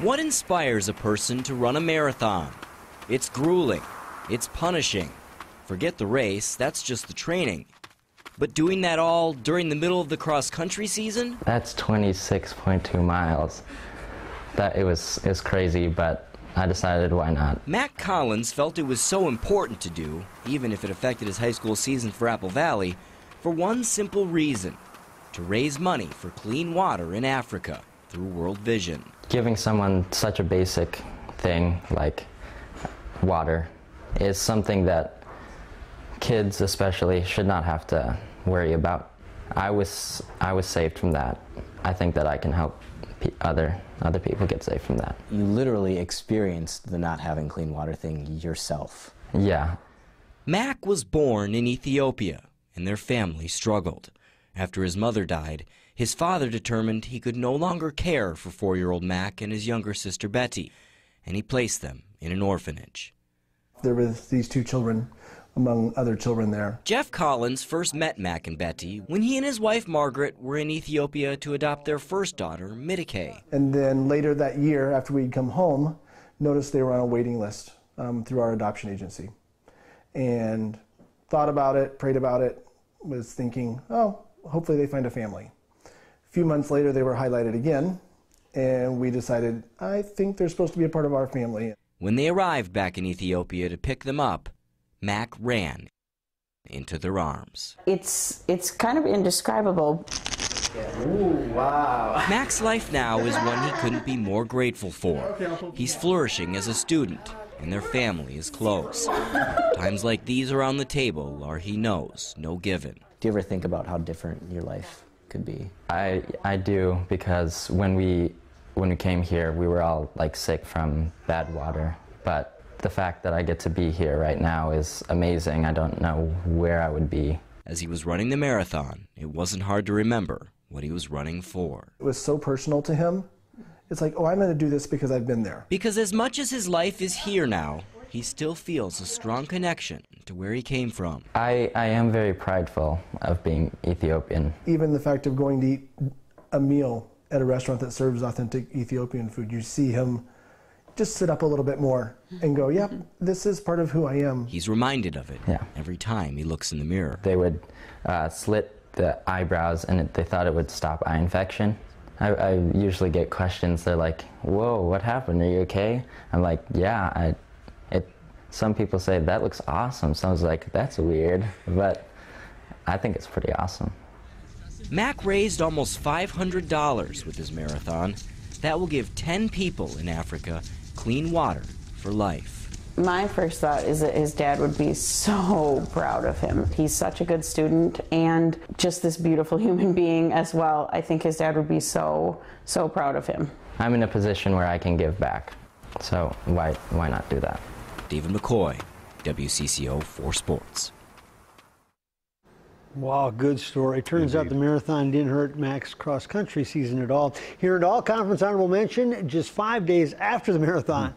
What inspires a person to run a marathon? It's grueling. It's punishing. Forget the race, that's just the training. But doing that all during the middle of the cross-country season? That's 26.2 miles. It was crazy, but I decided why not. Maq Collins felt it was so important to do, even if it affected his high school season for Apple Valley, for one simple reason: to raise money for clean water in Africa through World Vision. Giving someone such a basic thing like water is something that kids especially should not have to worry about. I was saved from that. I think that I can help other people get saved from that. You literally experienced the not having clean water thing yourself. Yeah. Maq was born in Ethiopia, and their family struggled. After his mother died, his father determined he could no longer care for 4-year-old Maq and his younger sister Betty, and he placed them in an orphanage. There were these 2 children among other children there. Jeff Collins first met Maq and Betty when he and his wife Margaret were in Ethiopia to adopt their first daughter, McCoy. And then later that year, after we'd come home, noticed they were on a waiting list through our adoption agency. And thought about it, prayed about it, was thinking, oh, hopefully they find a family. A few months later, they were highlighted again, and we decided, I think they're supposed to be a part of our family. When they arrived back in Ethiopia to pick them up, Maq ran into their arms. It's kind of indescribable. Ooh, wow. Mac's life now is one he couldn't be more grateful for. He's flourishing as a student, and their family is close. Times like these around the table are, he knows, no given. Do you ever think about how different your life could be? I do, because when we came here, we were all like sick from bad water. But the fact that I get to be here right now is amazing. I don't know where I would be. As he was running the marathon, it wasn't hard to remember what he was running for. It was so personal to him. It's like, oh, I'm going to do this because I've been there. Because as much as his life is here now, he still feels a strong connection to where he came from. I am very prideful of being Ethiopian. Even the fact of going to eat a meal at a restaurant that serves authentic Ethiopian food, you see him just sit up a little bit more and go, yep, this is part of who I am. He's reminded of it every time he looks in the mirror. They would slit the eyebrows, and they thought it would stop eye infection. I usually get questions. They're like, whoa, what happened? Are you okay? I'm like, yeah. Some people say, that looks awesome. Someone's like, that's weird. But I think it's pretty awesome. Maq raised almost $500 with his marathon. That will give 10 people in Africa clean water for life. My first thought is that his dad would be so proud of him. He's such a good student and just this beautiful human being as well. I think his dad would be so proud of him. I'm in a position where I can give back, so why not do that? David McCoy, WCCO 4 Sports. Wow, good story. Turns out the marathon didn't hurt Mac's cross-country season at all. Here at All Conference Honorable Mention, just 5 days after the marathon.